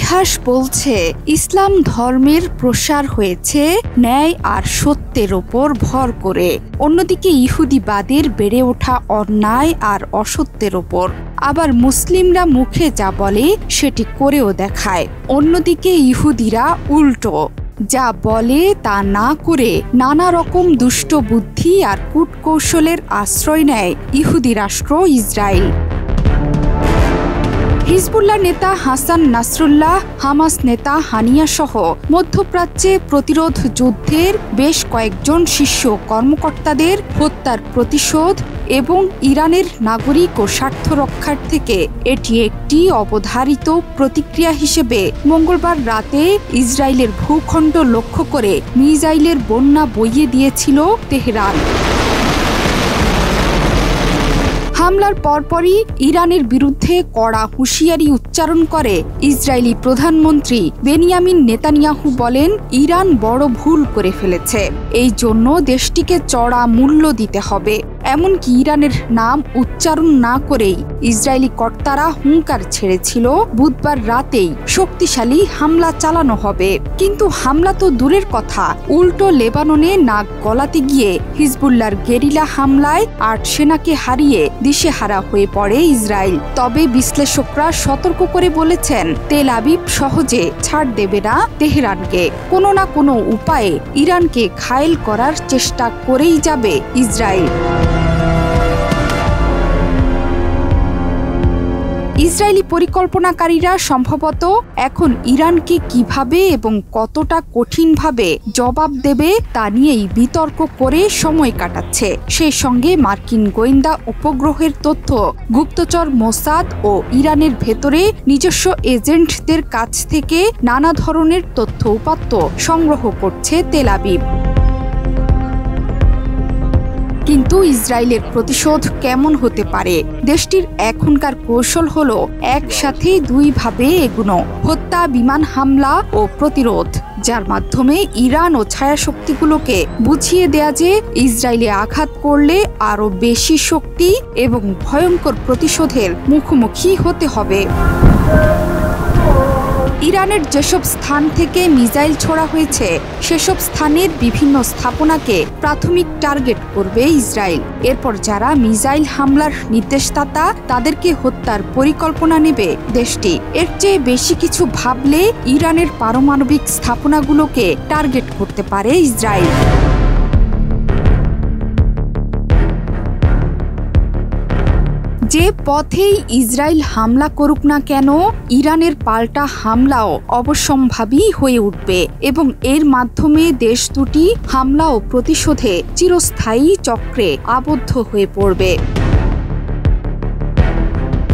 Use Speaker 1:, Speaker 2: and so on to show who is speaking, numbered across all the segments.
Speaker 1: ইতিহাস বলছে ইসলাম ধর্মের প্রসার হয়েছে ন্যায় আর সত্যের ওপর ভর করে, অন্যদিকে ইহুদিবাদের বেড়ে ওঠা অন্যায় আর অসত্যের ওপর। আবার মুসলিমরা মুখে যা বলে সেটি করেও দেখায়, অন্যদিকে ইহুদিরা উল্টো, যা বলে তা না করে নানা রকম দুষ্ট বুদ্ধি আর কূটকৌশলের আশ্রয় নেয় ইহুদি রাষ্ট্র ইসরায়েল। হিজবুল্লাহ নেতা হাসান নাসরুল্লাহ, হামাস নেতা হানিয়া সহ মধ্যপ্রাচ্যে প্রতিরোধ যুদ্ধের বেশ কয়েকজন শীর্ষ কর্মকর্তাদের হত্যার প্রতিশোধ এবং ইরানের নাগরিক ও স্বার্থ রক্ষার থেকে এটি একটি অবধারিত প্রতিক্রিয়া হিসেবে মঙ্গলবার রাতে ইসরায়েলের ভূখণ্ড লক্ষ্য করে মিসাইলের বন্যা বইয়ে দিয়েছিল তেহরান। হামলার পরপরই ইরানের বিরুদ্ধে কড়া হুঁশিয়ারি উচ্চারণ করে ইসরায়েলি প্রধানমন্ত্রী বেনিয়ামিন নেতানিয়াহু বলেন, ইরান বড় ভুল করে ফেলেছে, এই জন্য দেশটিকে চড়া মূল্য দিতে হবে। এমনকি ইরানের নাম উচ্চারণ না করেই ইসরায়েলি কর্তারা হুঙ্কার ছেড়েছিল বুধবার রাতেই শক্তিশালী হামলা চালানো হবে। কিন্তু হামলা তো দূরের কথা, উল্টো লেবাননে নাক গলাতে গিয়ে হিজবুল্লাহর গেরিলা হামলায় ৮ সেনাকে হারিয়ে দিশেহারা হয়ে পড়ে ইসরায়েল। তবে বিশ্লেষকরা সতর্ক করে বলেছেন, তেল আবিব সহজে ছাড় দেবে না তেহরানকে, কোনো না কোনো উপায়ে ইরানকে ঘায়েল করার চেষ্টা করেই যাবে ইসরায়েল। ইসরায়েলি পরিকল্পনাকারীরা সম্ভবত এখন ইরানকে কিভাবে এবং কতটা কঠিনভাবে জবাব দেবে তা নিয়েই বিতর্ক করে সময় কাটাচ্ছে। সেই সঙ্গে মার্কিন গোয়েন্দা উপগ্রহের তথ্য, গুপ্তচর মোসাদ ও ইরানের ভেতরে নিজস্ব এজেন্টদের কাছ থেকে নানা ধরনের তথ্য উপাত্ত সংগ্রহ করছে তেল আবিব। কিন্তু ইসরায়েলের প্রতিশোধ কেমন হতে পারে? দেশটির এখনকার কৌশল হলো একসাথে দুইভাবে এগুনো, হত্যা, বিমান হামলা ও প্রতিরোধ, যার মাধ্যমে ইরান ও ছায়াশক্তিগুলোকে বুঝিয়ে দেয়া যে ইসরায়েলে আঘাত করলে আরও বেশি শক্তি এবং ভয়ঙ্কর প্রতিশোধের মুখোমুখি হতে হবে। ইরানের যেসব স্থান থেকে মিসাইল ছোড়া হয়েছে সেসব স্থানের বিভিন্ন স্থাপনাকে প্রাথমিক টার্গেট করবে ইসরায়েল। এরপর যারা মিসাইল হামলার নির্দেশদাতা তাদেরকে হত্যার পরিকল্পনা নেবে দেশটি। এর চেয়ে বেশি কিছু ভাবলে ইরানের পারমাণবিক স্থাপনাগুলোকে টার্গেট করতে পারে ইসরায়েল। যে পথেই ইসরায়েল হামলা করুক না কেন, ইরানের পাল্টা হামলাও অবশ্যম্ভাবী হয়ে উঠবে এবং এর মাধ্যমে দেশ দুটি হামলা ও প্রতিশোধে চিরস্থায়ী চক্রে আবদ্ধ হয়ে পড়বে।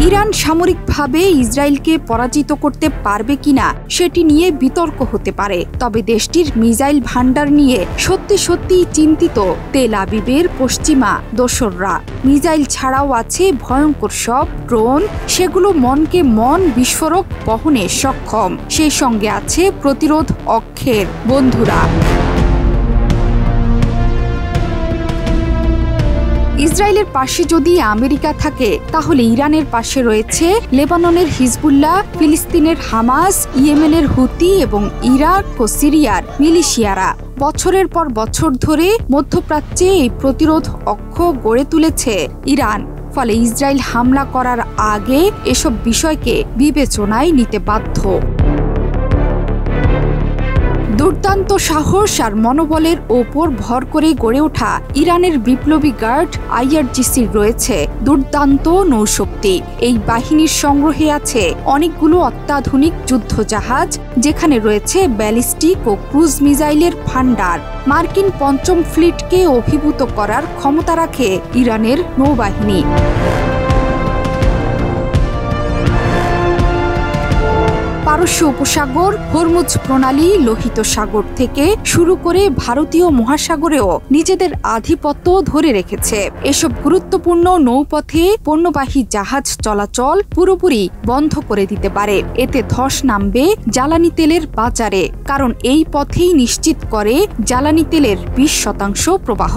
Speaker 1: ইরান সামরিকভাবে ইসরায়েলকে পরাজিত করতে পারবে কিনা সেটি নিয়ে বিতর্ক হতে পারে, তবে দেশটির মিসাইল ভান্ডার নিয়ে সত্যি সত্যি চিন্তিত তেল আবিবের পশ্চিমা দোসররা। মিসাইল ছাড়াও আছে ভয়ঙ্কর সব ড্রোন, সেগুলো মনকে মন বিস্ফোরক বহনে সক্ষম। সেই সঙ্গে আছে প্রতিরোধ অক্ষের বন্ধুরা। ইসরায়েলের পাশে যদি আমেরিকা থাকে, তাহলে ইরানের পাশে রয়েছে লেবাননের হিজবুল্লাহ, ফিলিস্তিনের হামাস, ইয়েমেনের হুতি এবং ইরাক ও সিরিয়ার মিলিশিয়ারা। বছরের পর বছর ধরে মধ্যপ্রাচ্যে এই প্রতিরোধ অক্ষ গড়ে তুলেছে ইরান। ফলে ইসরায়েল হামলা করার আগে এসব বিষয়কে বিবেচনায় নিতে বাধ্য। দুর্দান্ত সাহস আর মনোবলের ওপর ভর করে গড়ে ওঠা ইরানের বিপ্লবী গার্ড আইআরজিসির রয়েছে দুর্দান্ত নৌশক্তি। এই বাহিনীর সংগ্রহে আছে অনেকগুলো অত্যাধুনিক যুদ্ধজাহাজ, যেখানে রয়েছে ব্যালিস্টিক ও ক্রুজ মিসাইলের ভান্ডার। মার্কিন পঞ্চম ফ্লিটকে অভিভূত করার ক্ষমতা রাখে ইরানের নৌবাহিনী। পারস্য উপসাগর, হরমুজ প্রণালী, লোহিত সাগর থেকে শুরু করে ভারতীয় মহাসাগরেও নিজেদের আধিপত্য ধরে রেখেছে। এসব গুরুত্বপূর্ণ নৌপথে পণ্যবাহী জাহাজ চলাচল পুরোপুরি বন্ধ করে দিতে পারে। এতে ধস নামবে জ্বালানি তেলের বাজারে, কারণ এই পথেই নিশ্চিত করে জ্বালানি তেলের 20% প্রবাহ।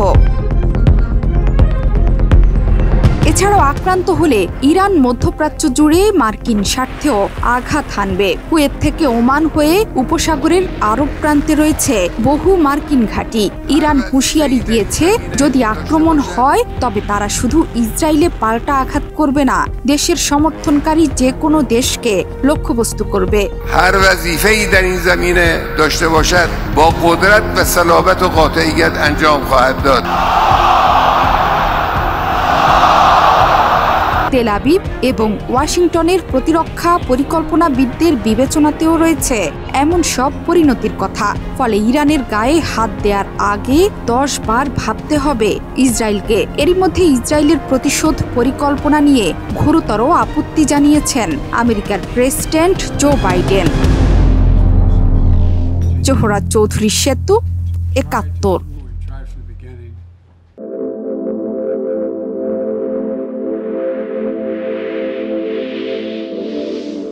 Speaker 1: এছাড়াও আক্রান্ত হলে ইরান মধ্যপ্রাচ্য জুড়ে মার্কিন স্বার্থেও আঘাত হানবে। কুয়েত থেকে ওমান হয়ে উপসাগরের আরব প্রান্তে রয়েছে বহু মার্কিন ঘাঁটি। ইরান হুঁশিয়ারি দিয়েছে, যদি আক্রমণ হয় তবে তারা শুধু ইসরায়েলে পাল্টা আঘাত করবে না, দেশের সমর্থনকারী যে কোনো দেশকে লক্ষ্যবস্তু করবে।
Speaker 2: هر وظیفه‌ای در این زمینه داشته باشد با قدرت و صلابت و قاطعیت انجام خواهد داد.
Speaker 1: তেল আবিব এবং ওয়াশিংটনের প্রতিরক্ষা পরিকল্পনাবিদদের বিবেচনাতেও রয়েছে এমন সব পরিণতির কথা। ফলে ইরানের গায়ে হাত দেওয়ার আগে 10 বার ভাবতে হবে ইসরায়েলকে। এরই মধ্যে ইসরায়েলের প্রতিশোধ পরিকল্পনা নিয়ে গুরুতর আপত্তি জানিয়েছেন আমেরিকার president Joe Biden. Johora Chowdhury Setu, ৭১।